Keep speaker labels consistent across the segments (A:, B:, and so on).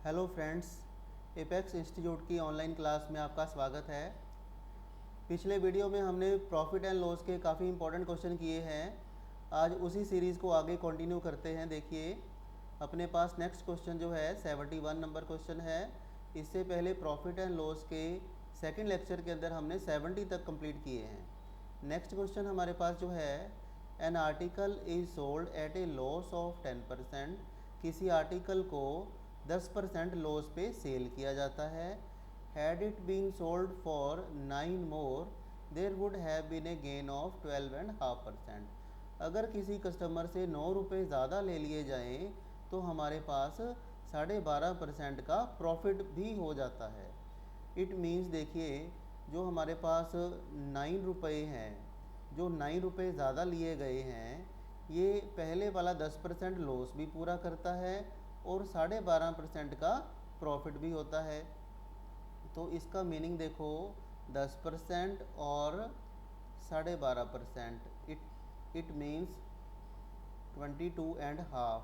A: Hello friends, apex institute की online class में आपका स्वागत है। पिछले वीडियो में हमने प्रॉफिट एंड लॉस के काफ़ी इंपॉर्टेंट क्वेश्चन किए हैं। आज उसी सीरीज़ को आगे कंटिन्यू करते हैं। देखिए, अपने पास नेक्स्ट क्वेश्चन जो है 71 नंबर क्वेश्चन है। इससे पहले प्रॉफिट एंड लॉस के सेकंड लेक्चर के अंदर हमने 70 तक कंप्लीट किए हैं। नेक्स्ट क्वेश्चन हमारे पास जो है, N article is sold at a loss of 10%। किसी आर्टिकल को 10% लॉस पे सेल किया जाता है। Had it been sold for 9 more there would have been a gain of 12.5%। अगर किसी कस्टमर से 9 रुपये ज़्यादा ले लिए जाएं तो हमारे पास 12.5% का प्रॉफिट भी हो जाता है। इट मीन्स, देखिए, जो हमारे पास 9 रुपये हैं, जो 9 रुपये ज़्यादा लिए गए हैं, ये पहले वाला 10% लॉस भी पूरा करता है और 12.5% का प्रॉफिट भी होता है। तो इसका मीनिंग देखो, 10% और 12.5%, इट मीन्स 22.5।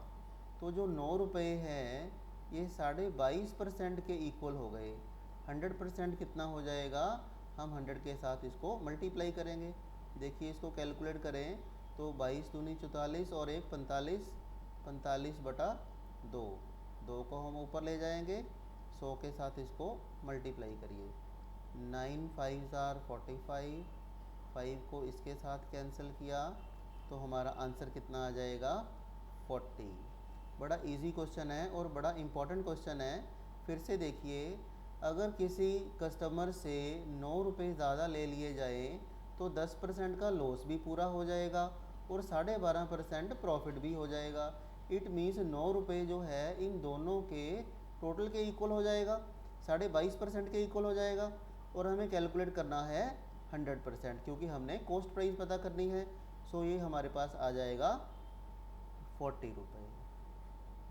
A: तो जो 9 रुपये हैं ये 22.5% के इक्वल हो गए। 100% कितना हो जाएगा? हम 100 के साथ इसको मल्टीप्लाई करेंगे। देखिए, इसको कैलकुलेट करें तो 22 दूनी 44 और 1 45, 45/2। 2 को हम ऊपर ले जाएंगे, 100 के साथ इसको मल्टीप्लाई करिए। 9 5 आर 45, 5 को इसके साथ कैंसिल किया तो हमारा आंसर कितना आ जाएगा? 40। बड़ा इजी क्वेश्चन है और बड़ा इम्पॉर्टेंट क्वेश्चन है। फिर से देखिए, अगर किसी कस्टमर से 9 रुपये ज़्यादा ले लिए जाए तो 10% का लॉस भी पूरा हो जाएगा और 12.5% प्रॉफिट भी हो जाएगा। इट मीन्स 9 रुपये जो है इन दोनों के टोटल के इक्वल हो जाएगा, 22.5% के इक्वल हो जाएगा। और हमें कैलकुलेट करना है 100%, क्योंकि हमने कॉस्ट प्राइस पता करनी है। सो ये हमारे पास आ जाएगा 40 रुपये।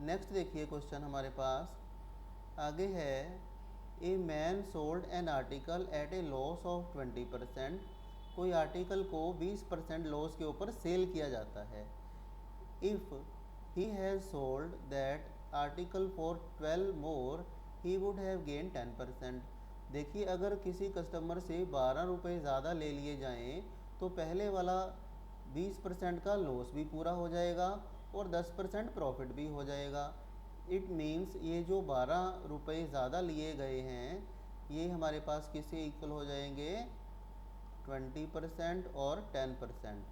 A: नेक्स्ट देखिए, क्वेश्चन हमारे पास आगे है, a man sold an article at a loss of 20%। कोई आर्टिकल को 20% लॉस के ऊपर सेल किया जाता है। If he has sold that article for 12 more he would have gain 10%। देखिए, अगर किसी कस्टमर से 12 रुपये ज़्यादा ले लिए जाएं तो पहले वाला 20% का लॉस भी पूरा हो जाएगा और 10% प्रॉफिट भी हो जाएगा। इट मीन्स ये जो 12 रुपये ज़्यादा लिए गए हैं ये हमारे पास किससे इक्वल हो जाएंगे? 20% और 10%।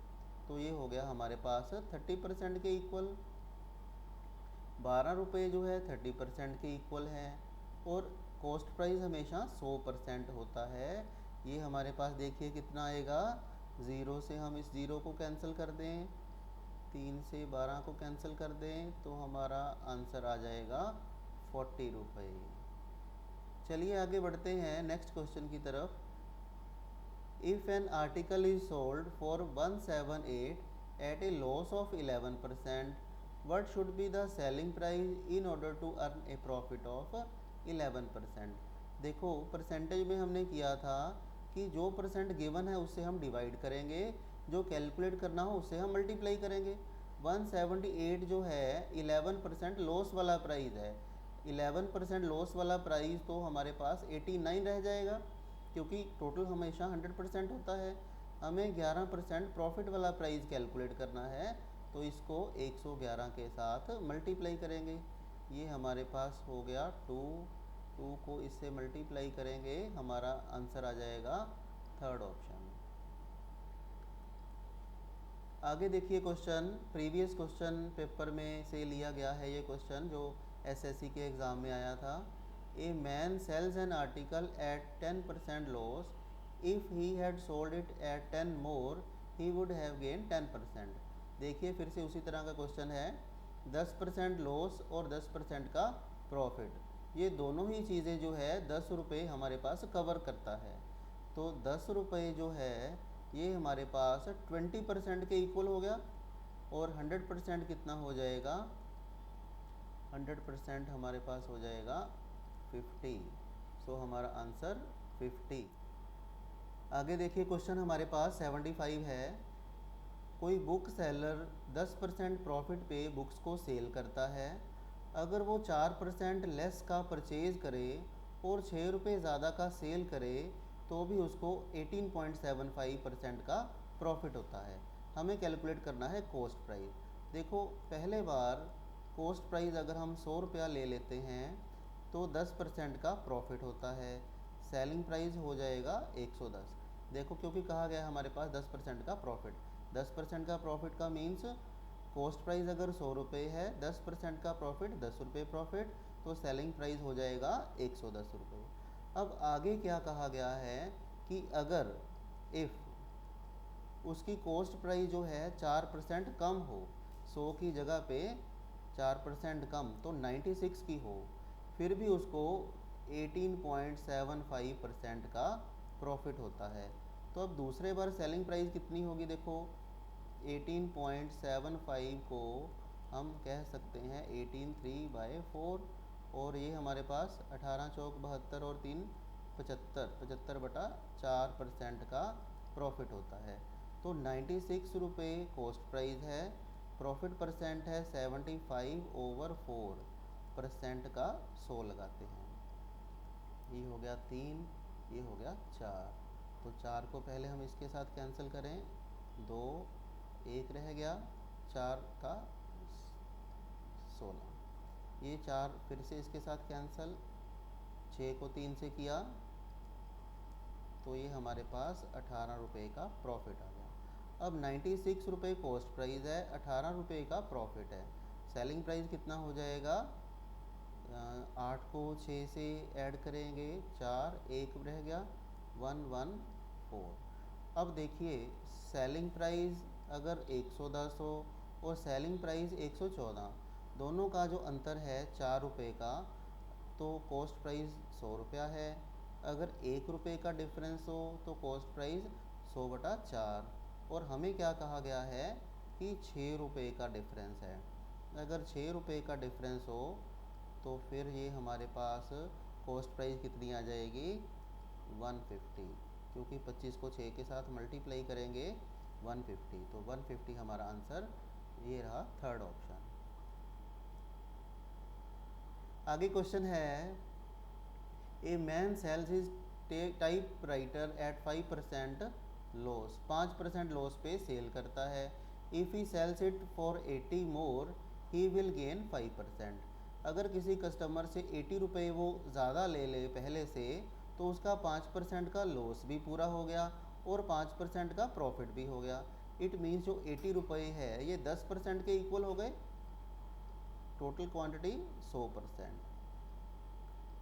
A: तो ये हो गया हमारे पास 30% के इक्वल। 12 रुपये जो है 30% के इक्वल है और कॉस्ट प्राइस हमेशा 100% होता है। ये हमारे पास देखिए कितना आएगा? 0 से हम इस 0 को कैंसिल कर दें, 3 से 12 को कैंसिल कर दें तो हमारा आंसर आ जाएगा 40 रुपये। चलिए आगे बढ़ते हैं नेक्स्ट क्वेश्चन की तरफ। If an article is sold for 178 at a loss of 11%, what should be the selling price in order to earn a profit of 11%। देखो, परसेंटेज में हमने किया था कि जो परसेंट गिवन है उससे हम डिवाइड करेंगे, जो कैलकुलेट करना हो उससे हम मल्टीप्लाई करेंगे। 178 जो है 11% लॉस वाला प्राइस है। 11% लॉस वाला प्राइस तो हमारे पास 89 रह जाएगा, क्योंकि टोटल हमेशा 100% होता है। हमें 11% प्रॉफिट वाला प्राइस कैलकुलेट करना है, तो इसको 111 के साथ मल्टीप्लाई करेंगे। ये हमारे पास हो गया 2 को इससे मल्टीप्लाई करेंगे, हमारा आंसर आ जाएगा थर्ड ऑप्शन। आगे देखिए, क्वेश्चन प्रीवियस क्वेश्चन पेपर में से लिया गया है। ये क्वेश्चन जो एसएससी के एग्ज़ाम में आया था। A man sells an article at 10% loss, if he had sold it at 10 more he would have gain 10%। देखिए, फिर से उसी तरह का क्वेश्चन है। 10% लॉस और 10% का प्रॉफिट, ये दोनों ही चीज़ें जो है 10 रुपये हमारे पास कवर करता है। तो 10 रुपये जो है ये हमारे पास 20% के इक्वल हो गया और 100% कितना हो जाएगा? 100% हमारे पास हो जाएगा 50। सो हमारा आंसर 50। आगे देखिए, क्वेश्चन हमारे पास 75 है। कोई बुक सेलर 10% प्रॉफिट पे बुक्स को सेल करता है अगर वो 4% लेस का परचेज करे और 6 रुपये ज़्यादा का सेल करे तो भी उसको 18.75% का प्रॉफिट होता है। हमें कैलकुलेट करना है कॉस्ट प्राइस। देखो पहले बार कॉस्ट प्राइस अगर हम 100 रुपया ले लेते हैं तो 10% का प्रॉफिट होता है, सेलिंग प्राइस हो जाएगा 110। देखो क्योंकि कहा गया हमारे पास 10% का प्रॉफिट, 10% का प्रॉफिट का मीन्स कॉस्ट प्राइस अगर 100 रुपये है, 10% का प्रॉफिट 10 रुपये प्रॉफिट, तो सेलिंग प्राइस हो जाएगा 110 रुपये। अब आगे क्या कहा गया है कि अगर इफ़ उसकी कॉस्ट प्राइस जो है 4% कम हो, 100 की जगह पे 4% कम तो 96 की हो, फिर भी उसको 18.75% का प्रॉफिट होता है। तो अब दूसरे बार सेलिंग प्राइस कितनी होगी, देखो 18.75 को हम कह सकते हैं 18/3 और ये हमारे पास 18 चौक 72 और 3 75/4% का प्रॉफिट होता है। तो 96 रुपये कॉस्ट प्राइस है, प्रॉफिट परसेंट है 75/4% का 100 लगाते हैं। ये हो गया 3, ये हो गया 4। तो 4 को पहले हम इसके साथ कैंसिल करें, 2 1 रह गया, 4 का 16, ये 4 फिर से इसके साथ कैंसिल, 6 को 3 से किया तो ये हमारे पास 18 रुपये का प्रॉफिट आ गया। अब 96 रुपये कॉस्ट प्राइस है, 18 रुपये का प्रॉफिट है, सेलिंग प्राइस कितना हो जाएगा, 8 को 6 से ऐड करेंगे 4, 1 रह गया, 114। अब देखिए सेलिंग प्राइस अगर 110 हो और सेलिंग प्राइस 114, दोनों का जो अंतर है 4 रुपये का, तो कॉस्ट प्राइस 100 रुपया है। अगर 1 रुपये का डिफरेंस हो तो कॉस्ट प्राइस 100/4, और हमें क्या कहा गया है कि 6 रुपये का डिफरेंस है। अगर 6 रुपये का डिफरेंस हो तो फिर ये हमारे पास कॉस्ट प्राइस कितनी आ जाएगी, 150, क्योंकि 25 को 6 के साथ मल्टीप्लाई करेंगे 150, तो 150 हमारा आंसर ये रहा, थर्ड ऑप्शन। आगे क्वेश्चन है, a man sells his typewriter at 5% loss, 5% loss पे सेल करता है। If he sells it for 80 more he will gain 5%। अगर किसी कस्टमर से 80 रुपये वो ज़्यादा ले ले पहले से, तो उसका 5% का लॉस भी पूरा हो गया और 5% का प्रॉफिट भी हो गया। इट मीन्स जो 80 रुपये है ये 10% के इक्वल हो गए, टोटल क्वांटिटी 100%,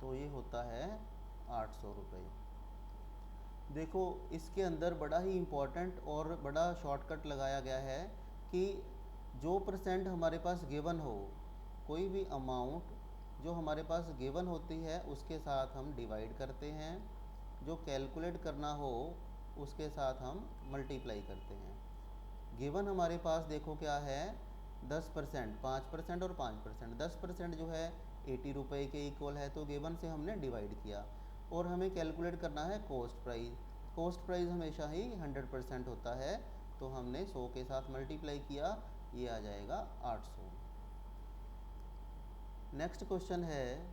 A: तो ये होता है 800 रुपये। देखो इसके अंदर बड़ा ही इम्पोर्टेंट और बड़ा शॉर्टकट लगाया गया है कि जो परसेंट हमारे पास गिवन हो, कोई भी अमाउंट जो हमारे पास गिवन होती है उसके साथ हम डिवाइड करते हैं, जो कैलकुलेट करना हो उसके साथ हम मल्टीप्लाई करते हैं। गिवन हमारे पास देखो क्या है, 10%, 5% और 5%। 10% जो है 80 रुपये के इक्वल है, तो गिवन से हमने डिवाइड किया, और हमें कैलकुलेट करना है कॉस्ट प्राइस। कॉस्ट प्राइस हमेशा ही 100% होता है, तो हमने 100 के साथ मल्टीप्लाई किया, ये आ जाएगा 800। नेक्स्ट क्वेश्चन है,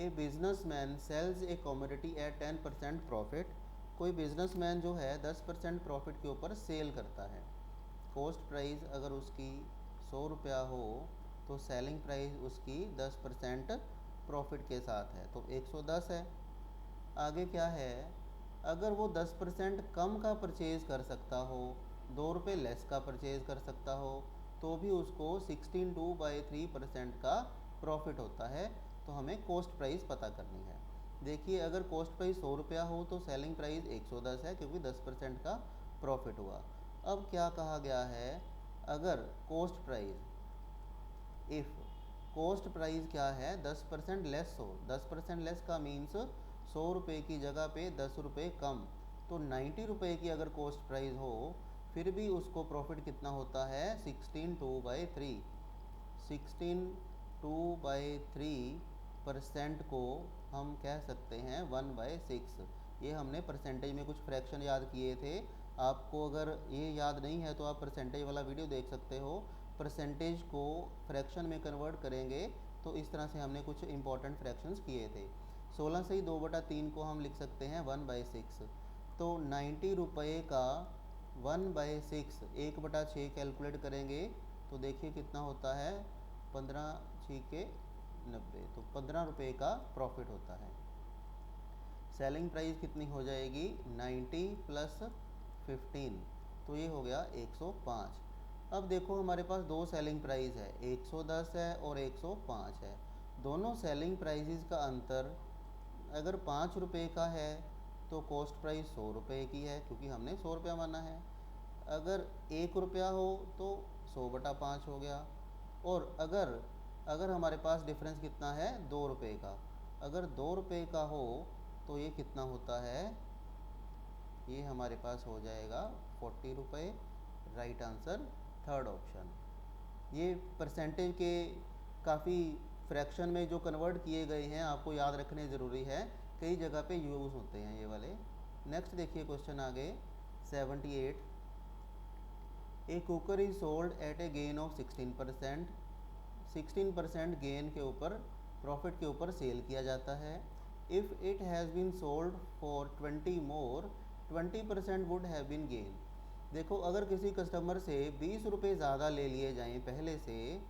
A: a businessman sells a commodity at 10% profit. कोई बिजनेसमैन जो है 10% प्रॉफिट के ऊपर सेल करता है। कॉस्ट प्राइस अगर उसकी 100 रुपया हो तो सेलिंग प्राइस उसकी 10% प्रॉफिट के साथ है, तो 110 है। आगे क्या है, अगर वो 10% कम का परचेज़ कर सकता हो, 2 रुपये लेस का परचेज़ कर सकता हो, तो भी उसको 16/3% का प्रॉफिट होता है। तो हमें कॉस्ट प्राइस पता करनी है। देखिए अगर कॉस्ट प्राइस 100 रुपया हो तो सेलिंग प्राइस 110 है, क्योंकि 10% का प्रॉफिट हुआ। अब क्या कहा गया है, अगर cost price if cost price क्या है 10% लेस हो, 10% लेस का मीन्स 100 रुपये की जगह पे 10 रुपये कम, तो 90 रुपये की अगर कॉस्ट प्राइस हो फिर भी उसको प्रॉफिट कितना होता है, 16/3। 16/3% को हम कह सकते हैं 1/6। ये हमने परसेंटेज में कुछ फ्रैक्शन याद किए थे। आपको अगर ये याद नहीं है तो आप परसेंटेज वाला वीडियो देख सकते हो। परसेंटेज को फ्रैक्शन में कन्वर्ट करेंगे तो इस तरह से हमने कुछ इंपॉर्टेंट फ्रैक्शंस किए थे। 16 से ही 2/3 को हम लिख सकते हैं 1/6। तो 90 रुपये का 1/6 1/6 कैलकुलेट करेंगे तो देखिए कितना होता है, 15 6 90, तो 15 रुपये का प्रॉफिट होता है। सेलिंग प्राइस कितनी हो जाएगी, 90 + 15, तो ये हो गया 105। अब देखो हमारे पास दो सेलिंग प्राइस है, 110 है और 105 है। दोनों सेलिंग प्राइसेस का अंतर अगर 5 रुपये का है तो कॉस्ट प्राइस 100 रुपये की है, क्योंकि हमने 100 रुपया माना है। अगर 1 रुपया हो तो 100/5 हो गया। और अगर हमारे पास डिफरेंस कितना है, 2 रुपये का, अगर 2 रुपये का हो तो ये कितना होता है, ये हमारे पास हो जाएगा 40 रुपये। Right answer third option. ये परसेंटेज के काफ़ी फ्रैक्शन में जो कन्वर्ट किए गए हैं आपको याद रखने ज़रूरी है, कई जगह पे यूज़ होते हैं ये वाले। नेक्स्ट देखिए क्वेश्चन आगे 78। A cooker is sold at a gain of 16%। 16% gain के ऊपर, प्रॉफिट के ऊपर सेल किया जाता है। If it has been sold for 20 more, 20% would have been gain. देखो अगर किसी कस्टमर से 20 रुपये ज़्यादा ले लिए जाएं पहले से,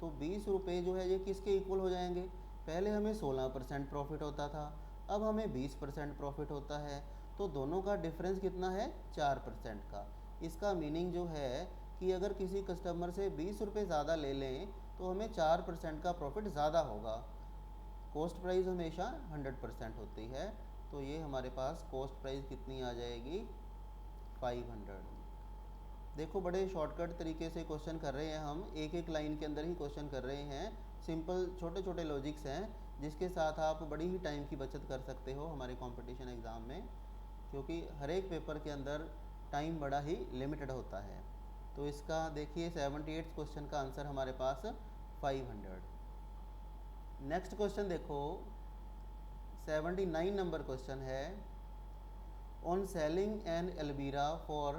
A: तो 20 रुपये जो है ये किसके इक्वल हो जाएंगे, पहले हमें 16% प्रॉफिट होता था, अब हमें 20% प्रॉफिट होता है, तो दोनों का डिफरेंस कितना है, 4% का। इसका मीनिंग जो है कि अगर किसी कस्टमर से 20 रुपये ज़्यादा ले लें तो हमें 4% का प्रॉफिट ज़्यादा होगा। कॉस्ट प्राइस हमेशा 100% होती है, तो ये हमारे पास कॉस्ट प्राइस कितनी आ जाएगी, 500। देखो बड़े शॉर्टकट तरीके से क्वेश्चन कर रहे हैं हम, एक एक लाइन के अंदर ही क्वेश्चन कर रहे हैं। सिंपल छोटे छोटे लॉजिक्स हैं जिसके साथ आप बड़ी ही टाइम की बचत कर सकते हो हमारे कंपटीशन एग्ज़ाम में, क्योंकि हर एक पेपर के अंदर टाइम बड़ा ही लिमिटेड होता है। तो इसका देखिए 78 क्वेश्चन का आंसर हमारे पास 500। नेक्स्ट क्वेश्चन देखो 79 नंबर क्वेश्चन है। ऑन सेलिंग एन अलमीरा फॉर,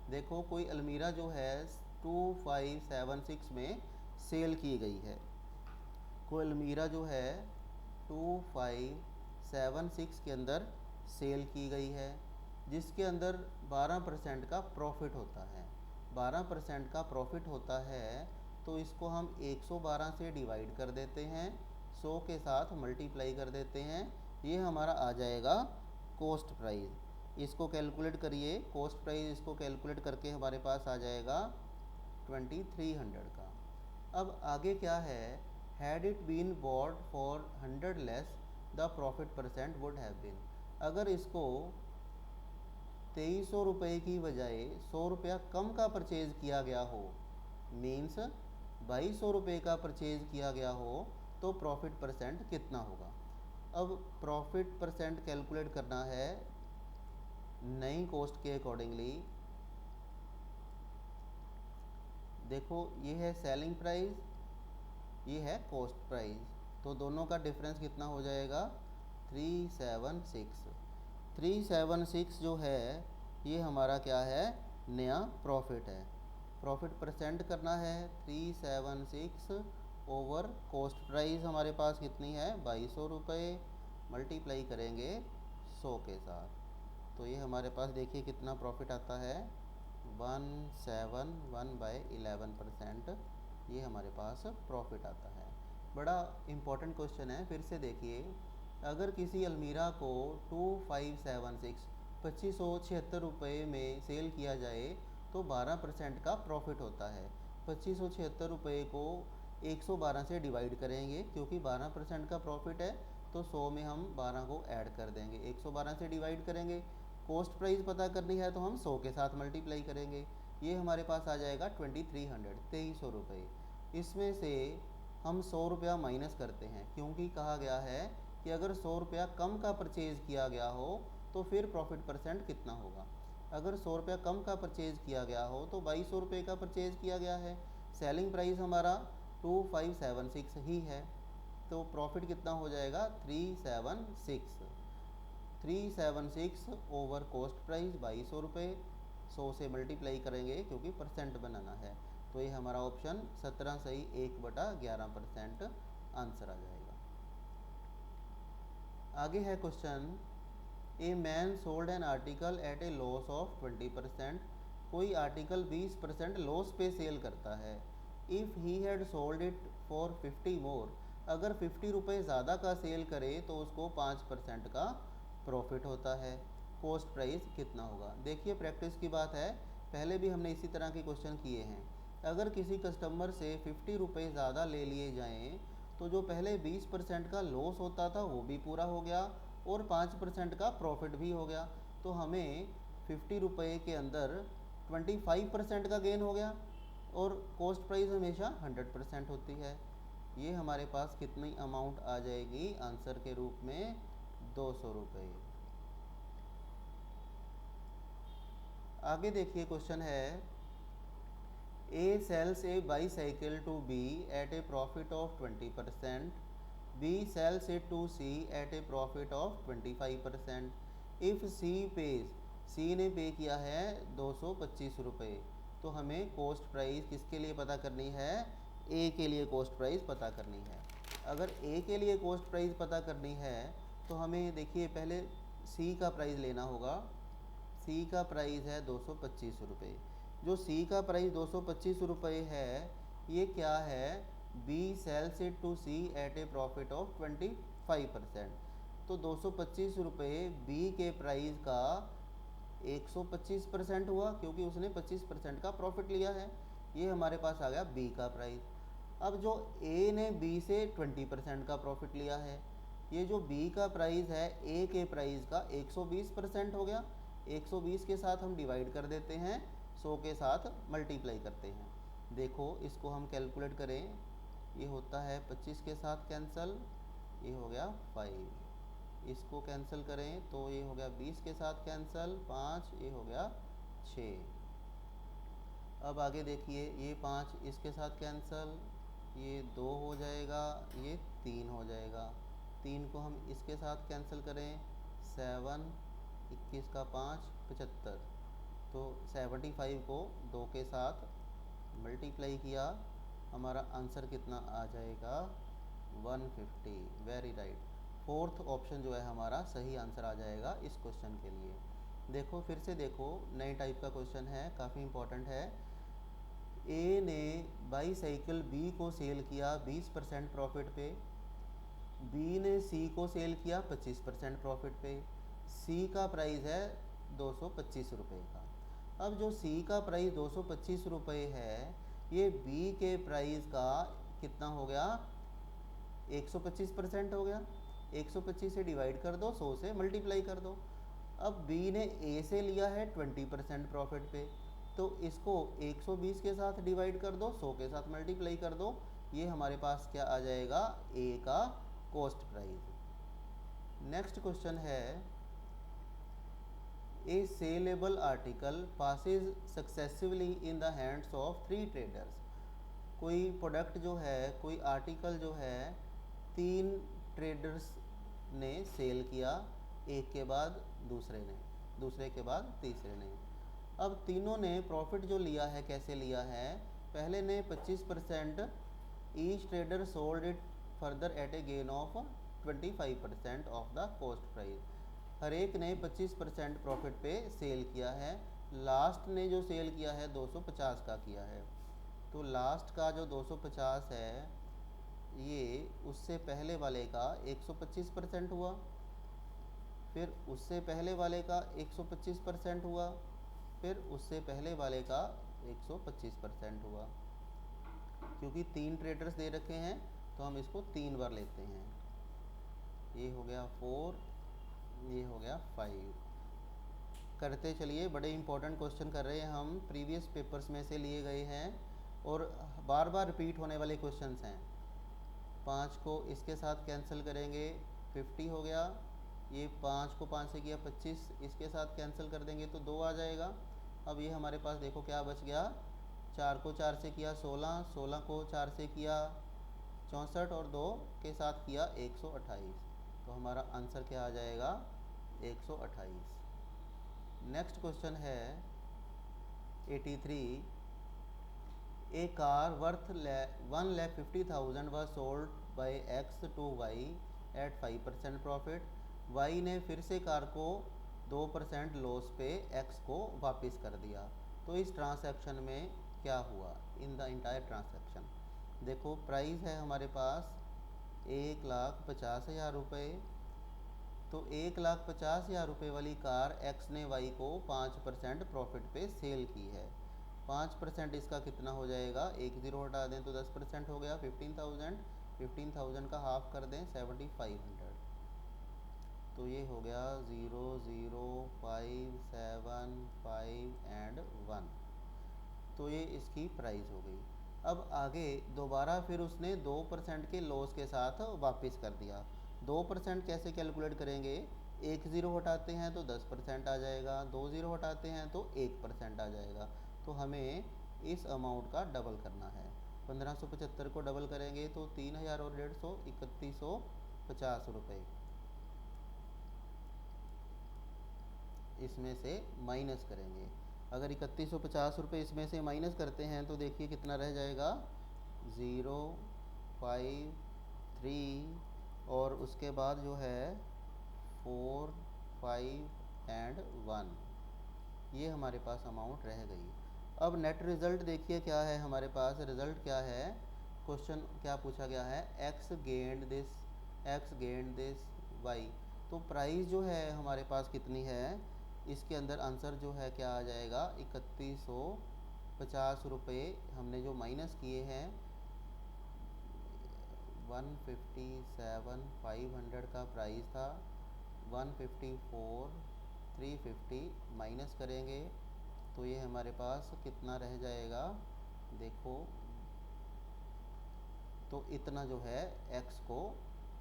A: देखो कोई अलमीरा जो है 2576 में सेल की गई है। कोई अलमीरा जो है 2576 के अंदर सेल की गई है, जिसके अंदर 12% का प्रॉफिट होता है। 12% का प्रॉफिट होता है तो इसको हम 112 से डिवाइड कर देते हैं, 100 के साथ मल्टीप्लाई कर देते हैं, ये हमारा आ जाएगा कॉस्ट प्राइस। इसको कैलकुलेट करिए, कॉस्ट प्राइस इसको कैलकुलेट करके हमारे पास आ जाएगा 2300 का। अब आगे क्या है, had it been bought for 100 less the profit percent would have been. अगर इसको 2300 रुपये की बजाय 100 रुपया कम का परचेज़ किया गया हो, मीन्स 2200 रुपये का परचेज़ किया गया हो, तो प्रॉफिट परसेंट कितना होगा। अब प्रॉफिट परसेंट कैलकुलेट करना है नई कॉस्ट के अकॉर्डिंगली। देखो ये है सेलिंग प्राइस, ये है कॉस्ट प्राइस, तो दोनों का डिफरेंस कितना हो जाएगा, 376। 376 जो है ये हमारा क्या है, नया प्रॉफिट है। प्रॉफिट परसेंट करना है 376 ओवर कॉस्ट प्राइस हमारे पास कितनी है, 2200 रुपये, मल्टीप्लाई करेंगे 100 के साथ, तो ये हमारे पास देखिए कितना प्रॉफिट आता है, 171/11%, ये हमारे पास प्रॉफिट आता है। बड़ा इम्पोर्टेंट क्वेश्चन है, फिर से देखिए। अगर किसी अलमीरा को 2576 रुपये में सेल किया जाए तो 12% का प्रॉफिट होता है। 2576 रुपये को 112 से डिवाइड करेंगे, क्योंकि 12% का प्रॉफिट है तो 100 में हम 12 को ऐड कर देंगे, 112 से डिवाइड करेंगे। कॉस्ट प्राइस पता करनी है तो हम 100 के साथ मल्टीप्लाई करेंगे, ये हमारे पास आ जाएगा 2300 रुपये। इसमें से हम 100 रुपया माइनस करते हैं, क्योंकि कहा गया है कि अगर 100 रुपया कम का परचेज़ किया गया हो तो फिर प्रॉफिट परसेंट कितना होगा। अगर 100 रुपया कम का परचेज़ किया गया हो तो 2200 रुपये का परचेज़ किया गया है, सेलिंग प्राइस हमारा 2576 ही है, तो प्रॉफिट कितना हो जाएगा, 376 ओवर कॉस्ट प्राइस 2200 रुपये, 100 से मल्टीप्लाई करेंगे क्योंकि परसेंट बनाना है, तो ये हमारा ऑप्शन 17 सही 1/11% आंसर आ जाएगा। आगे है question, a man sold an article at a loss of 20%। कोई आर्टिकल 20% लॉस पे सेल करता है। If he had sold it for 50 more, अगर 50 रुपये ज़्यादा का सेल करे तो उसको 5% का प्रॉफिट होता है। कॉस्ट प्राइस कितना होगा? देखिए प्रैक्टिस की बात है, पहले भी हमने इसी तरह के क्वेश्चन किए हैं। अगर किसी कस्टमर से 50 रुपये ज़्यादा ले लिए जाएँ तो जो पहले 20% का लॉस होता था वो भी पूरा हो गया और 5% का प्रॉफिट भी हो गया। तो हमें 50 रुपये के अंदर 25% का गेन हो गया और कॉस्ट प्राइस हमेशा 100% होती है। ये हमारे पास कितनी अमाउंट आ जाएगी आंसर के रूप में? 200 रुपये। आगे देखिए क्वेश्चन है, A sells a bicycle to B at a profit of 20%, B sells it to C at a profit of 25%। If C pays, C ने पे किया है 225 रुपये, तो हमें कॉस्ट प्राइस किसके लिए पता करनी है? ए के लिए कॉस्ट प्राइस पता करनी है। अगर ए के लिए कॉस्ट प्राइस पता करनी है तो हमें देखिए पहले सी का प्राइस लेना होगा। सी का प्राइस है 225 रुपये। जो सी का प्राइस 225 रुपये है ये क्या है? B sells it to C at a profit of 25%। तो 225 रुपये बी के प्राइस का 125% हुआ क्योंकि उसने 25% का प्रॉफिट लिया है। ये हमारे पास आ गया बी का प्राइस। अब जो ए ने बी से 20% का प्रॉफिट लिया है, ये जो बी का प्राइस है ए के प्राइस का 120% हो गया। 120 के साथ हम डिवाइड कर देते हैं, 100 के साथ मल्टीप्लाई करते हैं। देखो इसको हम कैलकुलेट करें, ये होता है 25 के साथ कैंसिल, ये हो गया 5। इसको कैंसिल करें तो ये हो गया 20 के साथ कैंसिल, 5, ये हो गया 6। अब आगे देखिए ये 5 इसके साथ कैंसिल, ये 2 हो जाएगा, ये 3 हो जाएगा। 3 को हम इसके साथ कैंसिल करें, 7, 21 का 5, 75। तो 75 को 2 के साथ मल्टीप्लाई किया, हमारा आंसर कितना आ जाएगा? 150। Very right. फोर्थ ऑप्शन जो है हमारा सही आंसर आ जाएगा इस क्वेश्चन के लिए। देखो फिर से देखो, नए टाइप का क्वेश्चन है, काफ़ी इंपॉर्टेंट है। ए ने बाईसाइकिल बी को सेल किया 20% प्रॉफिट पे, बी ने सी को सेल किया 25% प्रॉफिट पे। सी का प्राइस है 225 रुपये का। अब जो सी का प्राइस 225 रुपये है ये बी के प्राइस का कितना हो गया? 125% हो गया। 125 से डिवाइड कर दो, 100 से मल्टीप्लाई कर दो। अब बी ने ए से लिया है 20% प्रॉफिट पे, तो इसको 120 के साथ डिवाइड कर दो, 100 के साथ मल्टीप्लाई कर दो। ये हमारे पास क्या आ जाएगा? ए का कॉस्ट प्राइस। नेक्स्ट क्वेश्चन है, a saleable article passes successively in the hands of 3 traders. कोई प्रोडक्ट जो है, कोई आर्टिकल जो है 3 ट्रेडर्स ने सेल किया, एक के बाद दूसरे ने, दूसरे के बाद तीसरे ने। अब तीनों ने प्रॉफिट जो लिया है कैसे लिया है? पहले ने 25%, each trader sold it further at a gain of 25% of the cost price. हर एक ने 25% प्रॉफिट पे सेल किया है। लास्ट ने जो सेल किया है 250 का किया है। तो लास्ट का जो 250 है ये उससे पहले वाले का 125% हुआ, फिर उससे पहले वाले का 125% हुआ, फिर उससे पहले वाले का 125% हुआ। क्योंकि 3 ट्रेडर्स दे रखे हैं तो हम इसको 3 बार लेते हैं। ये हो गया 4, ये हो गया 5। करते चलिए, बड़े इंपॉर्टेंट क्वेश्चन कर रहे हैं हम, प्रीवियस पेपर्स में से लिए गए हैं और बार बार रिपीट होने वाले क्वेश्चंस हैं। 5 को इसके साथ कैंसिल करेंगे, 50 हो गया। ये 5 को 5 से किया 25, इसके साथ कैंसिल कर देंगे तो 2 आ जाएगा। अब ये हमारे पास देखो क्या बच गया, 4 को 4 से किया 16, 16 को 4 से किया 64 और 2 के साथ किया 128। तो हमारा आंसर क्या आ जाएगा? 128। नेक्स्ट क्वेश्चन है 83, a car worth 1,50,000 was sold by X to Y at 5% profit. Y ने फिर से कार को 2% लॉस पे एक्स को वापस कर दिया। तो इस ट्रांसैक्शन में क्या हुआ इन द इंटायर ट्रांसैक्शन? देखो प्राइस है हमारे पास 1,50,000 रुपये। तो 1,50,000 रुपये वाली कार एक्स ने वाई को 5% प्रॉफिट पे सेल की है। 5% इसका कितना हो जाएगा? एक ज़ीरो हटा दें तो 10% हो गया 15,000। 15,000 का हाफ कर दें 7,500। तो ये हो गया 0 0 5 7 5 एंड 1। तो ये इसकी प्राइस हो गई। अब आगे दोबारा फिर उसने 2% के लॉस के साथ वापस कर दिया। 2% कैसे कैलकुलेट करेंगे? एक ज़ीरो हटाते हैं तो 10% आ जाएगा, 2 ज़ीरो हटाते हैं तो 1% आ जाएगा। तो हमें इस अमाउंट का डबल करना है। 1575 को डबल करेंगे तो 3,000 और 150 3,150 रुपये इसमें से माइनस करेंगे। अगर 3,150 रुपये इसमें से माइनस करते हैं तो देखिए कितना रह जाएगा? 0 5 3 और उसके बाद जो है 4 5 एंड 1। ये हमारे पास अमाउंट रह गई। अब नेट रिज़ल्ट देखिए क्या है हमारे पास। रिज़ल्ट क्या है? क्वेश्चन क्या पूछा गया है? X gained this Y. तो प्राइस जो है हमारे पास कितनी है? इसके अंदर आंसर जो है क्या आ जाएगा? 3,150 रुपये हमने जो माइनस किए हैं 157,500 का प्राइस था, 154,350 माइनस करेंगे तो ये हमारे पास कितना रह जाएगा? देखो तो इतना जो है एक्स को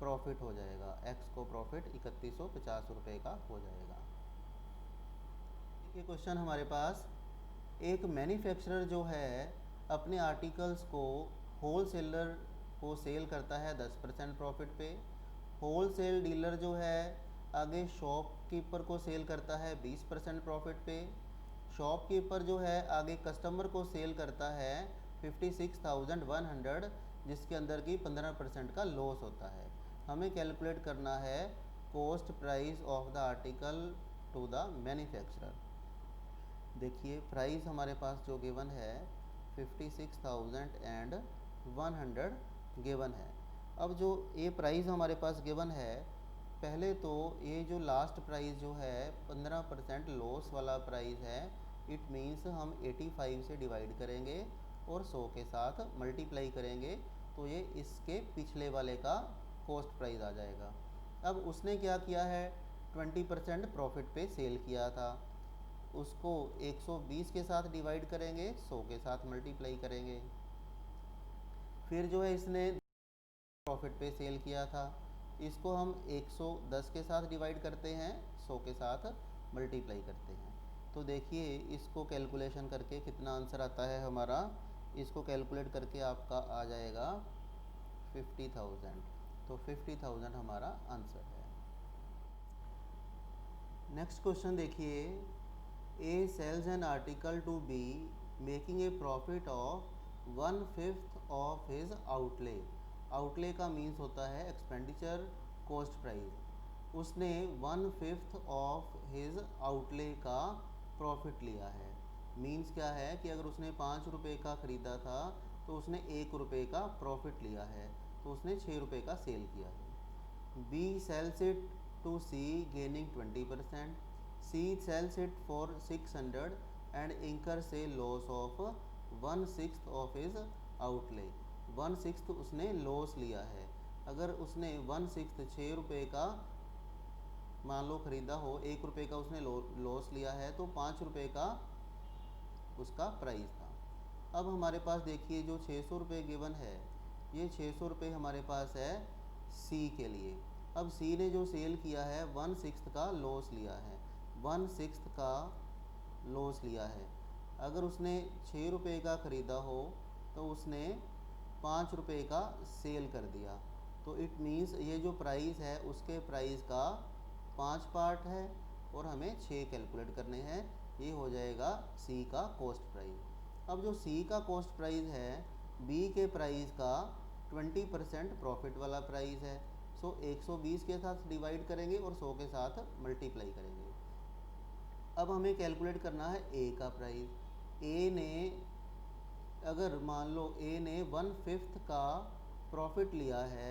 A: प्रॉफिट हो जाएगा। एक्स को प्रॉफिट 3,150 रुपये का हो जाएगा। ये क्वेश्चन हमारे पास, एक मैन्युफैक्चरर जो है अपने आर्टिकल्स को होलसेलर को सेल करता है 10% प्रॉफिट पे। होलसेल डीलर जो है आगे शॉपकीपर को सेल करता है 20% प्रॉफिट पे। शॉपकीपर जो है आगे कस्टमर को सेल करता है 56,100, जिसके अंदर की 15% का लॉस होता है। हमें कैलकुलेट करना है cost price of the article to the manufacturer. देखिए प्राइस हमारे पास जो गिवन है 56,100 गिवन है। अब जो ये प्राइस हमारे पास गिवन है, पहले तो ये जो लास्ट प्राइस जो है 15% लॉस वाला प्राइस है, इट मीन्स हम 85 से डिवाइड करेंगे और 100 के साथ मल्टीप्लाई करेंगे तो ये इसके पिछले वाले का कॉस्ट प्राइस आ जाएगा। अब उसने क्या किया है? 20% प्रॉफिट पे सेल किया था, उसको 120 के साथ डिवाइड करेंगे, 100 के साथ मल्टीप्लाई करेंगे। फिर जो है इसने प्रॉफिट पे सेल किया था, इसको हम 110 के साथ डिवाइड करते हैं, 100 के साथ मल्टीप्लाई करते हैं। तो देखिए इसको कैलकुलेशन करके कितना आंसर आता है हमारा। इसको कैलकुलेट करके आपका आ जाएगा 50,000। तो 50,000 हमारा आंसर है। नेक्स्ट क्वेश्चन देखिए, A sells an article to B making a profit of 1/5 of his outlay। outlay का मीन्स होता है एक्सपेंडिचर, कॉस्ट प्राइस। उसने 1/5 ऑफ हिज outlay का प्रॉफिट लिया है। मीन्स क्या है कि अगर उसने 5 रुपये का ख़रीदा था तो उसने 1 रुपये का प्रॉफिट लिया है, तो उसने 6 रुपये का सेल किया है। B sells it to C gaining 20%। C sells it for 600 and incurs a loss of 1/6 of his outlay। 1/6 उसने लॉस लिया है। अगर उसने 1/6 6 रुपये का मान लो ख़रीदा हो, 1 रुपये का उसने लॉस लिया है तो 5 रुपये का उसका प्राइस था। अब हमारे पास देखिए जो 600 रुपये गिवन है, ये 600 रुपये हमारे पास है सी के लिए। अब सी ने जो सेल किया है 1/6 का लॉस लिया है, 1/6 का लॉस लिया है। अगर उसने 6 रुपये का ख़रीदा हो तो उसने 5 रुपये का सेल कर दिया। तो इट मीन्स ये जो प्राइस है उसके प्राइस का 5 पार्ट है और हमें 6 कैलकुलेट करने हैं। ये हो जाएगा सी का कॉस्ट प्राइस। अब जो सी का कॉस्ट प्राइस है बी के प्राइस का 20% प्रॉफिट वाला प्राइस है। सो 120 के साथ डिवाइड करेंगे और 100 के साथ मल्टीप्लाई करेंगे। अब हमें कैलकुलेट करना है ए का प्राइस। ए ने अगर मान लो ए ने 1/5 का प्रॉफिट लिया है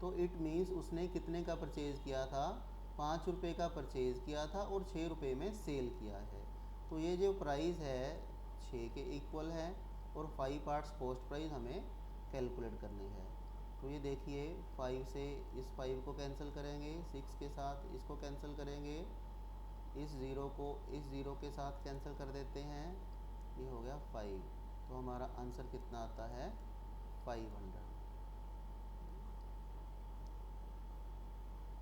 A: तो इट मीन्स उसने कितने का परचेज़ किया था, 5 रुपये का परचेज़ किया था और 6 रुपये में सेल किया है। तो ये जो प्राइस है 6 के इक्वल है और 5 पार्ट्स कॉस्ट प्राइस हमें कैलकुलेट करनी है। तो ये देखिए 5 से इस 5 को कैंसिल करेंगे, 6 के साथ इसको कैंसिल करेंगे, इस ज़ीरो को इस ज़ीरो के साथ कैंसिल कर देते हैं, ये हो गया 5। तो हमारा आंसर कितना आता है 500।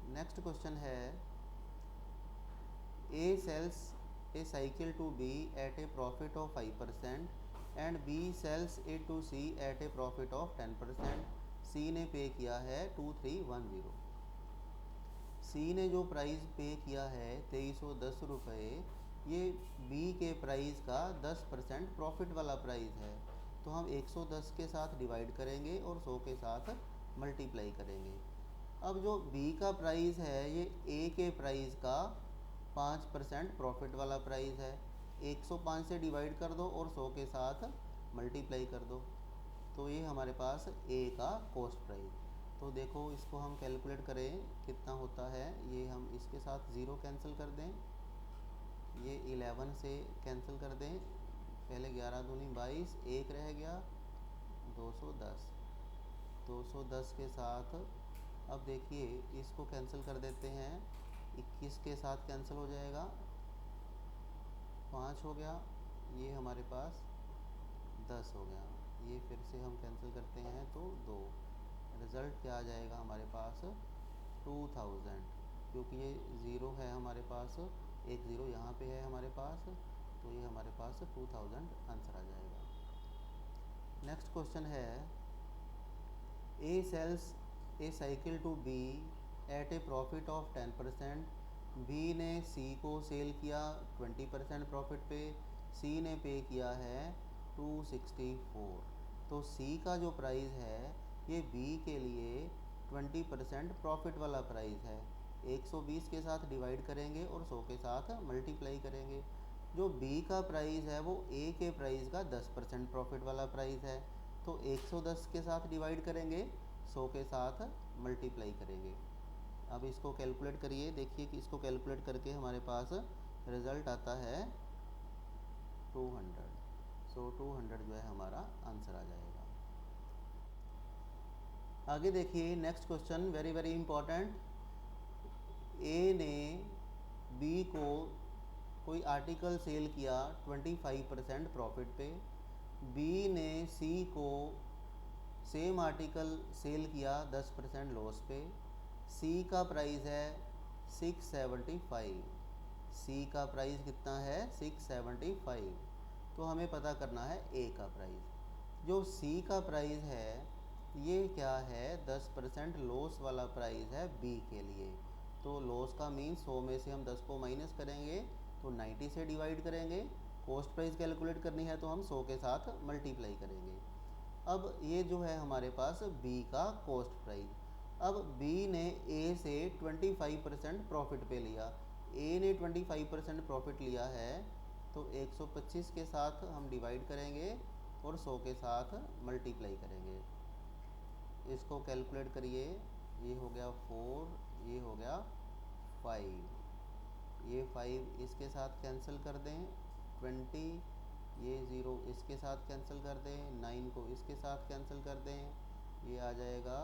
A: नेक्स्ट क्वेश्चन है A sells a cycle to B at a profit of 5% and B sells it to C at a profit of 10%। C ने पे किया है 2310। सी ने जो प्राइस पे किया है 2310 रुपये, ये बी के प्राइस का 10% प्रॉफिट वाला प्राइस है। तो हम 110 के साथ डिवाइड करेंगे और 100 के साथ मल्टीप्लाई करेंगे। अब जो बी का प्राइस है ये ए के प्राइस का 5% प्रॉफिट वाला प्राइस है। 105 से डिवाइड कर दो और 100 के साथ मल्टीप्लाई कर दो, तो ये हमारे पास ए का कॉस्ट प्राइस। तो देखो इसको हम कैलकुलेट करें कितना होता है। ये हम इसके साथ ज़ीरो कैंसिल कर दें, ये 11 से कैंसिल कर दें, पहले 11 दूनी 22, एक रह गया 210। 210 के साथ अब देखिए इसको कैंसिल कर देते हैं, 21 के साथ कैंसिल हो जाएगा, 5 हो गया, ये हमारे पास 10 हो गया, ये फिर से हम कैंसिल करते हैं तो 2। रिज़ल्ट क्या आ जाएगा हमारे पास 2000, क्योंकि ये ज़ीरो है हमारे पास, एक ज़ीरो यहाँ पे है हमारे पास, तो ये हमारे पास 2000 आंसर आ जाएगा। नेक्स्ट क्वेश्चन है A sells a cycle to B at a profit of 10%। B ने सी को सेल किया 20% प्रॉफिट पे, सी ने पे किया है 264। तो सी का जो प्राइस है ये बी के लिए 20% प्रॉफिट वाला प्राइस है। 120 के साथ डिवाइड करेंगे और 100 के साथ मल्टीप्लाई करेंगे। जो बी का प्राइस है वो ए के प्राइस का 10% प्रॉफिट वाला प्राइस है। तो 110 के साथ डिवाइड करेंगे, 100 के साथ मल्टीप्लाई करेंगे। अब इसको कैलकुलेट करिए, देखिए कि इसको कैलकुलेट करके हमारे पास रिज़ल्ट आता है 200। सो 200 जो है हमारा आंसर आ जाएगा। आगे देखिए next question, very very important. A ने बी को कोई आर्टिकल सेल किया 25% प्रॉफिट पे, बी ने सी को सेम आर्टिकल सेल किया 10% लॉस पे। सी का प्राइस है 675। सी का प्राइस कितना है 675। तो हमें पता करना है ए का प्राइस। जो सी का प्राइस है ये क्या है 10% लॉस वाला प्राइस है बी के लिए। तो लॉस का मीन्स 100 में से हम 10 को माइनस करेंगे तो 90 से डिवाइड करेंगे। कॉस्ट प्राइस कैलकुलेट करनी है तो हम 100 के साथ मल्टीप्लाई करेंगे। अब ये जो है हमारे पास बी का कॉस्ट प्राइस। अब बी ने ए से 25% प्रॉफिट पे लिया, ए ने 25% प्रॉफिट लिया है, तो 125 के साथ हम डिवाइड करेंगे और 100 के साथ मल्टीप्लाई करेंगे। इसको कैलकुलेट करिए, ये हो गया 4, ये हो गया 5, ये 5 इसके साथ कैंसिल कर दें, 20, ये 0 इसके साथ कैंसिल कर दें, 9 को इसके साथ कैंसिल कर दें, ये आ जाएगा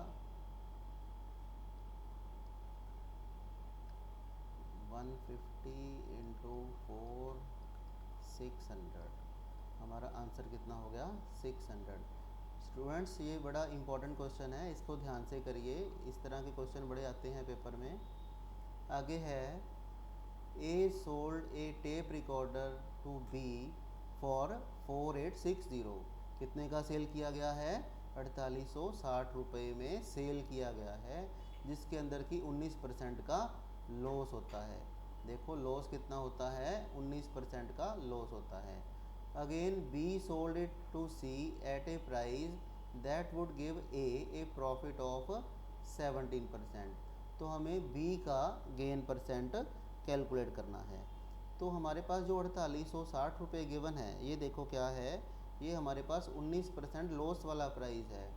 A: 150 इंटू 4 600। हमारा आंसर कितना हो गया 600। स्टूडेंट्स ये बड़ा इंपॉर्टेंट क्वेश्चन है, इसको ध्यान से करिए, इस तरह के क्वेश्चन बड़े आते हैं पेपर में। आगे है A sold a tape recorder to B for 4860। कितने का सेल किया गया है 4860 रुपये में सेल किया गया है, जिसके अंदर की 19% का लॉस होता है। देखो लॉस कितना होता है 19% का लॉस होता है। Again B sold it to C at a price that would give a profit of 17%। तो हमें बी का गेन परसेंट कैलकुलेट करना है। तो हमारे पास जो 4860 रुपये गिवन है, ये देखो क्या है, ये हमारे पास 19% लॉस वाला प्राइस है।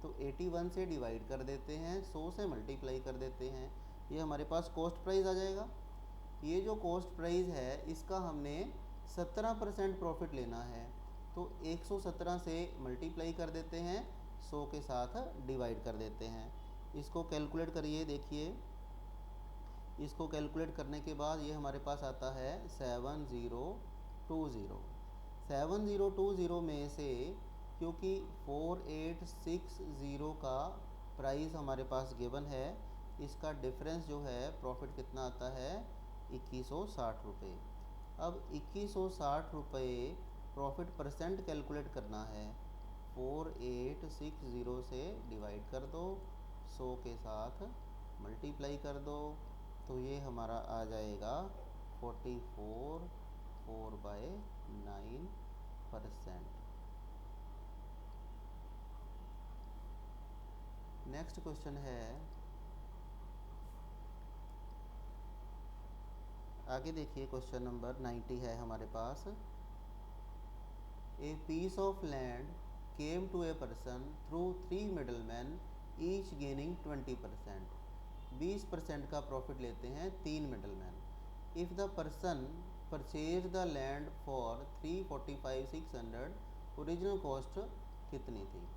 A: तो 81 से डिवाइड कर देते हैं, 100 से मल्टीप्लाई कर देते हैं, ये हमारे पास कॉस्ट प्राइस आ जाएगा। ये जो कॉस्ट प्राइस है इसका हमने 17% प्रॉफिट लेना है, तो 117 से मल्टीप्लाई कर देते हैं, 100 के साथ डिवाइड कर देते हैं। इसको कैलकुलेट करिए, देखिए इसको कैलकुलेट करने के बाद ये हमारे पास आता है 7020। 7020 में से क्योंकि 4860 का प्राइस हमारे पास गिवन है, इसका डिफरेंस जो है प्रॉफिट कितना आता है 2160 रुपये। अब 2160 रुपये प्रॉफिट परसेंट कैलकुलेट करना है, 4860 से डिवाइड कर दो, 100 के साथ मल्टीप्लाई कर दो, तो ये हमारा आ जाएगा 44/9%। नेक्स्ट क्वेश्चन है, आगे देखिए क्वेश्चन नंबर 90 है हमारे पास। A piece of land came to a person through 3 middleman each gaining 20%। 20% का प्रॉफिट लेते हैं 3 middleman. If the person purchase the land for 345,600, original cost कितनी थी।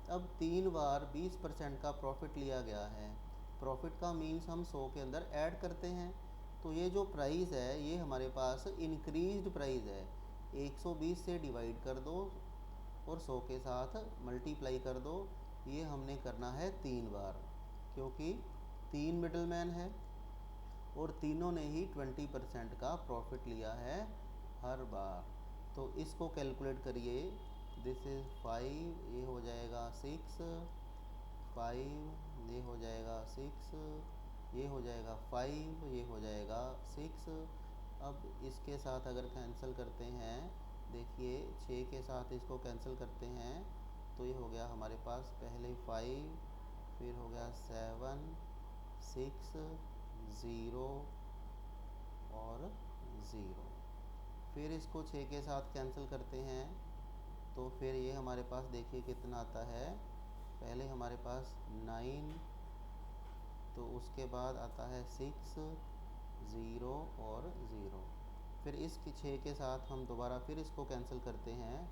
A: अब 3 बार 20% का प्रॉफिट लिया गया है। प्रॉफिट का मीन्स हम 100 के अंदर ऐड करते हैं, तो ये जो प्राइस है ये हमारे पास इंक्रीज्ड प्राइस है। 120 से डिवाइड कर दो और 100 के साथ मल्टीप्लाई कर दो, ये हमने करना है 3 बार, क्योंकि 3 मिडलमैन है और तीनों ने ही 20% का प्रॉफिट लिया है हर बार। तो इसको कैलकुलेट करिए, दिस इज़ 5, ये हो जाएगा 6, 5 ये हो जाएगा 6, ये हो जाएगा 5, ये हो जाएगा 6। अब इसके साथ अगर कैंसिल करते हैं, देखिए 6 के साथ इसको कैंसिल करते हैं, तो ये हो गया हमारे पास पहले 5, फिर हो गया 7, 6, 0 और 0। फिर इसको 6 के साथ कैंसिल करते हैं, तो फिर ये हमारे पास देखिए कितना आता है, पहले हमारे पास 9, तो उसके बाद आता है 6, 0 और 0। फिर इस 6 के साथ हम दोबारा फिर इसको कैंसिल करते हैं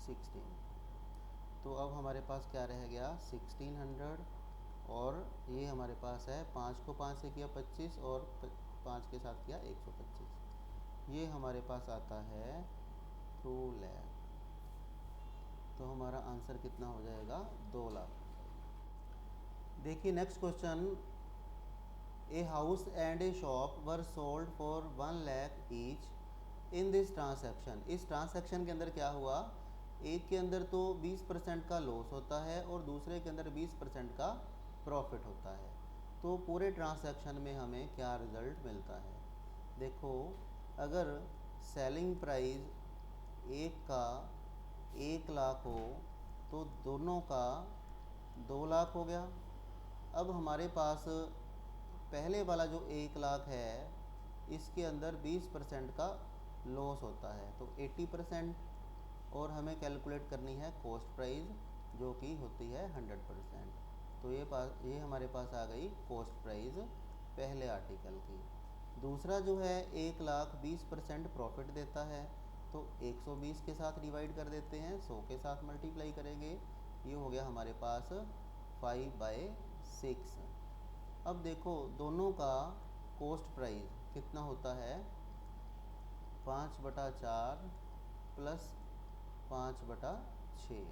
A: 16। तो अब हमारे पास क्या रह गया 1600, और ये हमारे पास है 5 को 5 से किया 25 और 5 के साथ किया 125। ये हमारे पास आता है 2 लाख। तो हमारा आंसर कितना हो जाएगा 2 लाख। देखिए next question, a house and A shop were sold for 1 lakh each in this transaction. इस ट्रांसैक्शन के अंदर क्या हुआ, एक के अंदर तो 20% का लॉस होता है और दूसरे के अंदर 20% का प्रॉफिट होता है। तो पूरे ट्रांसैक्शन में हमें क्या रिज़ल्ट मिलता है। देखो, अगर सेलिंग प्राइस एक का 1 लाख हो तो दोनों का 2 लाख हो गया। अब हमारे पास पहले वाला जो 1 लाख है इसके अंदर 20% का लॉस होता है, तो 80%, और हमें कैलकुलेट करनी है कॉस्ट प्राइस जो कि होती है 100%। तो ये हमारे पास आ गई कॉस्ट प्राइस पहले आर्टिकल की। दूसरा जो है 1 लाख 20% प्रॉफिट देता है, तो 120 के साथ डिवाइड कर देते हैं, 100 के साथ मल्टीप्लाई करेंगे, ये हो गया हमारे पास 5/6। अब देखो दोनों का कॉस्ट प्राइस कितना होता है 5/4 प्लस 5/6।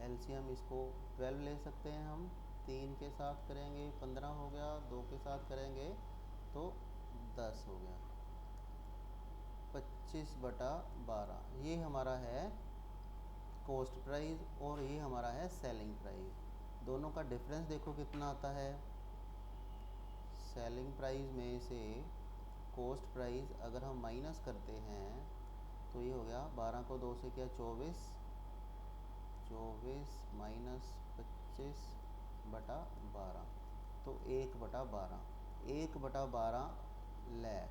A: एलसीएम इसको 12 ले सकते हैं हम, 3 के साथ करेंगे 15 हो गया, 2 के साथ करेंगे तो 10 हो गया, 25/12। ये हमारा है कॉस्ट प्राइस और ये हमारा है सेलिंग प्राइस। दोनों का डिफरेंस देखो कितना आता है, सेलिंग प्राइस में से कॉस्ट प्राइस अगर हम माइनस करते हैं तो ये हो गया 12 को 2 से किया 24, 24 माइनस 25/12, तो 1/12, 1/12 लाख,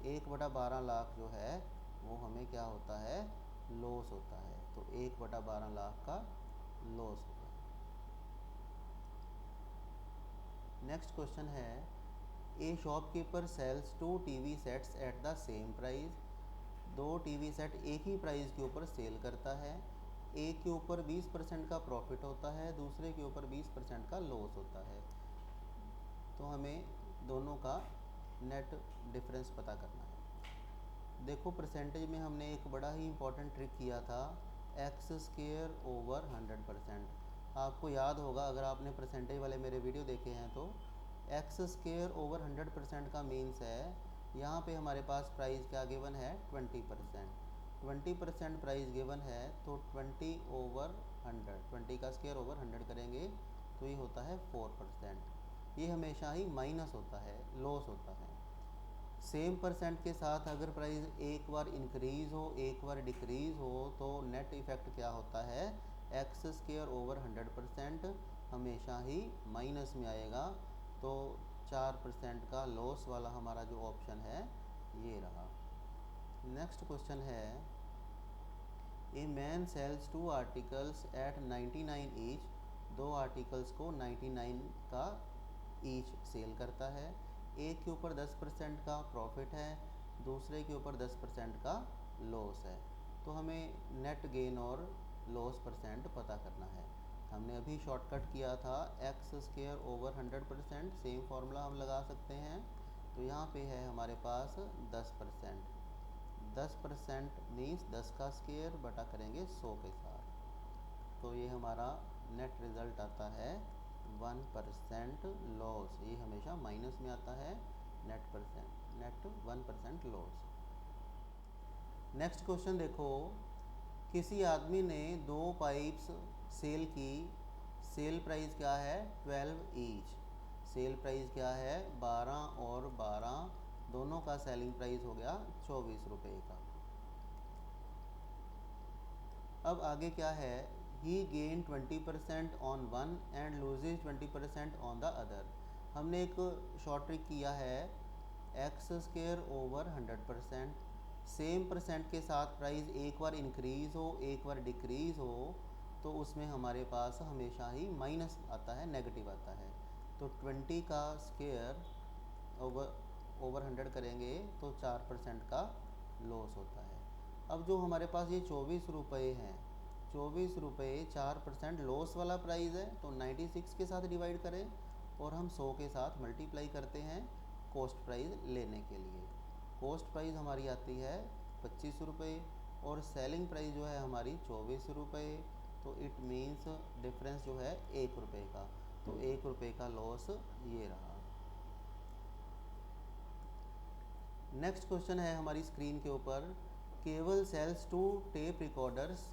A: 1/12 लाख जो है वो हमें क्या होता है, लॉस होता है। तो 1/12 लाख का लॉस होगा। नेक्स्ट क्वेश्चन है, a shopkeeper sells 2 TV sets at the same price. 2 TV set एक ही प्राइस के ऊपर सेल करता है। एक के ऊपर 20% का प्रॉफिट होता है, दूसरे के ऊपर 20% का लॉस होता है। तो हमें दोनों का नेट डिफरेंस पता करना है। देखो परसेंटेज में हमने एक बड़ा ही इम्पोर्टेंट ट्रिक किया था, एक्स स्क्वेयर ओवर 100%। आपको याद होगा अगर आपने परसेंटेज वाले मेरे वीडियो देखे हैं तो एक्स स्क्वेयर ओवर 100% का मीन्स है, यहाँ पे हमारे पास प्राइस क्या गिवन है, 20%। 20% प्राइस गिवन है तो 20/100, 20 का स्क्वेयर ओवर 100 करेंगे तो ये होता है 4%। ये हमेशा ही माइनस होता है, लॉस होता है। सेम परसेंट के साथ अगर प्राइस एक बार इंक्रीज़ हो एक बार डिक्रीज़ हो तो नेट इफ़ेक्ट क्या होता है, एक्स स्क्वेयर ओवर 100% हमेशा ही माइनस में आएगा। तो 4% का लॉस वाला हमारा जो ऑप्शन है ये रहा। नेक्स्ट क्वेश्चन है, a man sells 2 articles at 99 each. 2 articles को 99 का ईच सेल करता है। एक के ऊपर 10% का प्रॉफिट है, दूसरे के ऊपर 10% का लॉस है। तो हमें नेट गेन और लॉस परसेंट पता करना है। हमने अभी शॉर्टकट किया था x square over 100%, same formula हम लगा सकते हैं। तो यहाँ पे है हमारे पास 10%। 10% मीन्स 10 का स्क्वेयर बटा करेंगे 100 के साथ। तो ये हमारा नेट रिज़ल्ट आता है 1% लॉस। ये हमेशा माइनस में आता है, नेट 1% लॉस। नेक्स्ट क्वेश्चन देखो, किसी आदमी ने 2 पाइप्स सेल की, सेल प्राइस क्या है, 12 ईच। सेल प्राइस क्या है, 12 और 12, दोनों का सेलिंग प्राइस हो गया 24 रुपये का। अब आगे क्या है, he gain 20% on one and losses 20% on the other. हमने एक शॉर्ट ट्रिक किया है, x square over 100%। Same percent के साथ प्राइस एक बार इंक्रीज़ हो एक बार डिक्रीज़ हो तो उसमें हमारे पास हमेशा ही माइनस आता है, नेगेटिव आता है। तो 20 का स्क्वेयर ओवर 100 करेंगे तो 4% का लॉस होता है। अब जो हमारे पास ये 24 रुपये हैं, 24 रुपये 4% लॉस वाला प्राइस है, तो 96 के साथ डिवाइड करें और हम 100 के साथ मल्टीप्लाई करते हैं कॉस्ट प्राइस लेने के लिए। कॉस्ट प्राइस हमारी आती है 25 रुपये और सेलिंग प्राइस जो है हमारी 24 रुपये। तो इट मीन्स डिफरेंस जो है 1 रुपये का। तो 1 रुपये का लॉस ये रहा। नेक्स्ट क्वेश्चन है हमारी स्क्रीन के ऊपर, Keval sells 2 tape recorders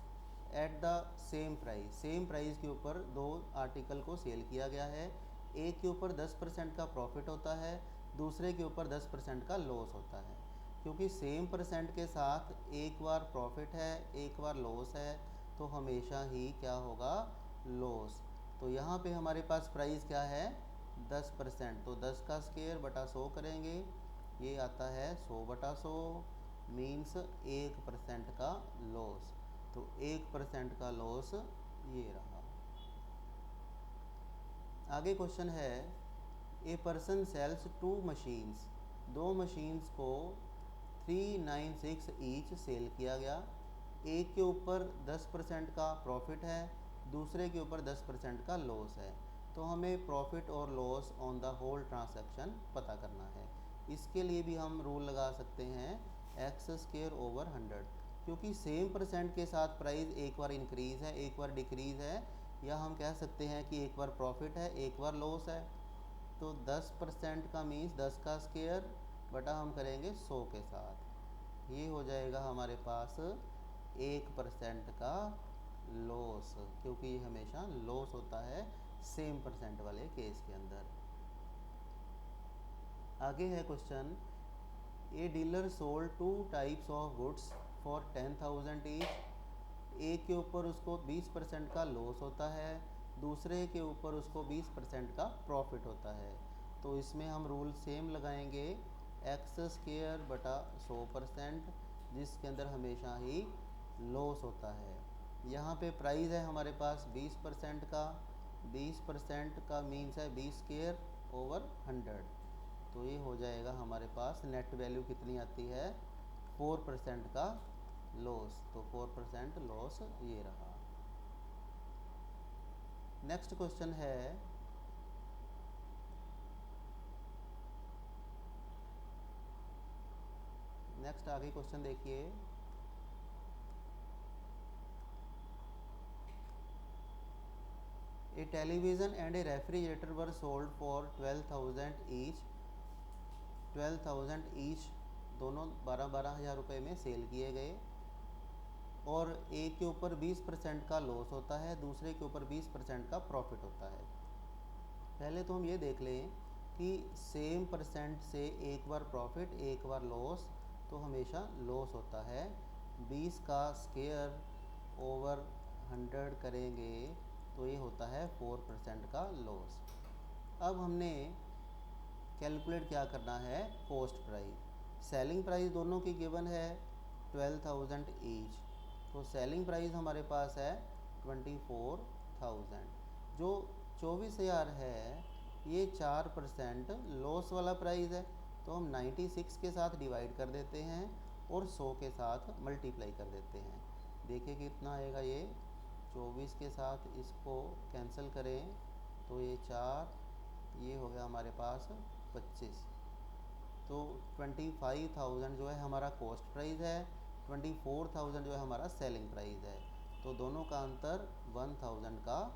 A: at the same price. Same price के ऊपर 2 आर्टिकल को सेल किया गया है। एक के ऊपर 10% का प्रॉफिट होता है, दूसरे के ऊपर 10% का लॉस होता है। क्योंकि सेम परसेंट के साथ एक बार प्रॉफिट है एक बार लॉस है तो हमेशा ही क्या होगा, लॉस। तो यहाँ पे हमारे पास प्राइस क्या है, 10%। तो 10 का स्क्वेयर बटा 100 करेंगे, ये आता है 100/100 मीन्स 1% का लॉस। तो 1% का लॉस ये रहा। आगे क्वेश्चन है, a person sells 2 machines. 2 machines को 396 ईच सेल किया गया। एक के ऊपर 10% का प्रॉफिट है, दूसरे के ऊपर 10% का लॉस है। तो हमें प्रॉफिट और loss on the whole transaction पता करना है। इसके लिए भी हम रूल लगा सकते हैं एक्स स्क्वेयर ओवर 100। क्योंकि सेम परसेंट के साथ प्राइस एक बार इंक्रीज़ है एक बार डिक्रीज़ है, या हम कह सकते हैं कि एक बार प्रॉफिट है एक बार लॉस है। तो 10% का मीन्स 10 का स्क्वेयर बटा हम करेंगे 100 के साथ, ये हो जाएगा हमारे पास 1% का लॉस। क्योंकि ये हमेशा लॉस होता है सेम परसेंट वाले केस के अंदर। आगे है question, a dealer sold 2 types of goods for 10,000 each. एक के ऊपर उसको 20% का लॉस होता है, दूसरे के ऊपर उसको 20% का प्रॉफिट होता है। तो इसमें हम रूल सेम लगाएंगे, एक्स स्क्वायर बटा 100%, जिसके अंदर हमेशा ही लॉस होता है। यहाँ पे प्राइस है हमारे पास 20% का, 20% का मीन्स है 20 स्क्वायर ओवर 100। तो ये हो जाएगा हमारे पास नेट वैल्यू कितनी आती है, 4% का लॉस। तो 4% लॉस ये रहा। नेक्स्ट क्वेश्चन है, नेक्स्ट आगे क्वेश्चन देखिए। A television and a refrigerator were sold for 12,000 each. 12,000 each दोनों 12-12 हज़ार रुपये में सेल किए गए, और एक के ऊपर 20% का लॉस होता है, दूसरे के ऊपर 20% का प्रॉफिट होता है। पहले तो हम ये देख लें कि सेम परसेंट से एक बार प्रॉफिट एक बार लॉस, तो हमेशा लॉस होता है। 20 का स्क्वायर ओवर 100 करेंगे तो ये होता है 4% का लॉस। अब हमने कैलकुलेट क्या करना है, कॉस्ट प्राइस। सेलिंग प्राइस दोनों की गिवन है 12,000 ईच, तो सेलिंग प्राइस हमारे पास है 24,000। जो 24,000 है ये 4% लॉस वाला प्राइस है, तो हम 96 के साथ डिवाइड कर देते हैं और 100 के साथ मल्टीप्लाई कर देते हैं। देखिए कितना आएगा, ये 24 के साथ इसको कैंसिल करें तो ये 4, ये हो गया हमारे पास 25। तो 25,000 जो है हमारा कॉस्ट प्राइस है, 24,000 जो है हमारा सेलिंग प्राइस है। तो दोनों का अंतर 1,000 का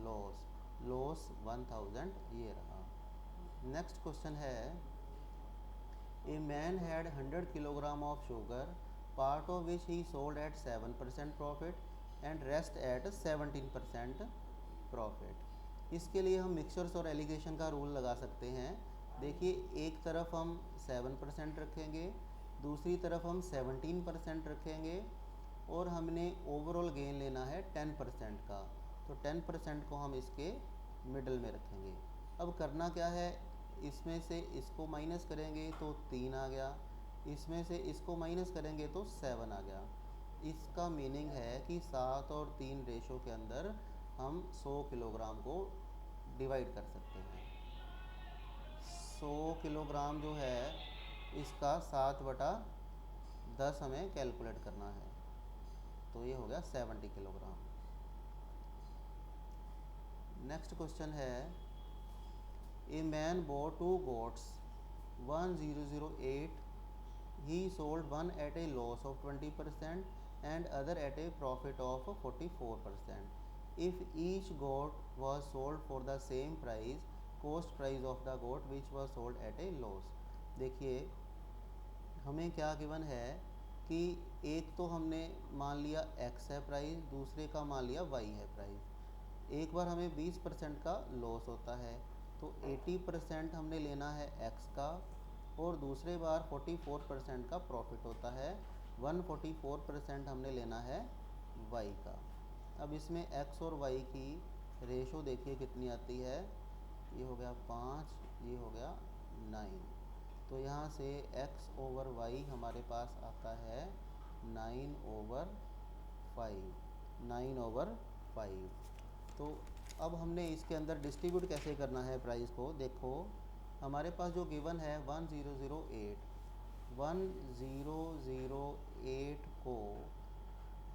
A: लॉस, लॉस 1,000 ये रहा। नेक्स्ट क्वेश्चन है, a man had 100 kilogram of sugar, part of which he sold at 7% profit and rest at 17% profit. इसके लिए हम मिक्सचर्स और एलिगेशन का रूल लगा सकते हैं। देखिए एक तरफ हम 7% रखेंगे, दूसरी तरफ हम 17% रखेंगे, और हमने ओवरऑल गेन लेना है 10% का, तो 10% को हम इसके मिडल में रखेंगे। अब करना क्या है, इसमें से इसको माइनस करेंगे तो 3 आ गया, इसमें से इसको माइनस करेंगे तो 7 आ गया। इसका मीनिंग है कि 7 और 3 रेशो के अंदर हम 100 किलोग्राम को डिवाइड कर सकते हैं। 100 किलोग्राम जो है इसका 7/10 हमें कैलकुलेट करना है, तो ये हो गया 70 किलोग्राम। नेक्स्ट क्वेश्चन है, a man bought 2 goats 1008, he sold one at a loss of 20% and other at a profit of 44%. If each goat was sold for the same price, cost price of the goat which was sold at a loss। देखिए हमें क्या given है कि एक तो हमने मान लिया x है प्राइस, दूसरे का मान लिया y है प्राइस। एक बार हमें 20% का लॉस होता है, तो 80% हमने लेना है x का, और दूसरे बार 44% का प्रॉफिट होता है, 144% हमने लेना है y का। अब इसमें x और y की रेशो देखिए कितनी आती है, ये हो गया 5, ये हो गया 9। तो यहाँ से x ओवर y हमारे पास आता है 9/5, 9/5। तो अब हमने इसके अंदर डिस्ट्रीब्यूट कैसे करना है प्राइस को, देखो हमारे पास जो गिवन है 1008, 1008 को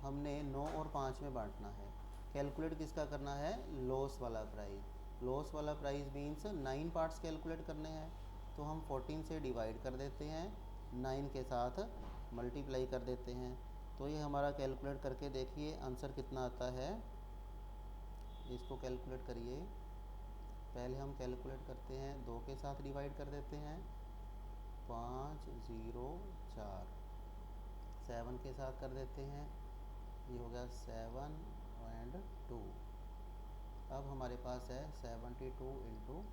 A: हमने 9 और 5 में बांटना है। कैलकुलेट किसका करना है, लॉस वाला प्राइस। लॉस वाला प्राइस मीन्स 9 पार्ट्स कैलकुलेट करने हैं, तो हम 14 से डिवाइड कर देते हैं, 9 के साथ मल्टीप्लाई कर देते हैं। तो ये हमारा कैलकुलेट करके देखिए आंसर कितना आता है, इसको कैलकुलेट करिए। पहले हम कैलकुलेट करते हैं, 2 के साथ डिवाइड कर देते हैं, 5 0 4, 7 के साथ कर देते हैं, ये हो गया 7 एंड 2। अब हमारे पास है 72 ×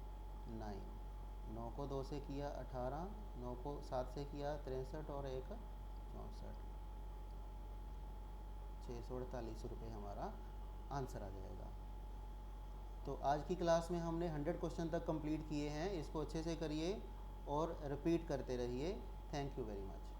A: 9, 9 को 2 से किया 18, 9 को 7 से किया 63 और एक 64, 648 रुपये हमारा आंसर आ जाएगा। तो आज की क्लास में हमने 100 क्वेश्चन तक कंप्लीट किए हैं। इसको अच्छे से करिए और रिपीट करते रहिए। Thank you very much.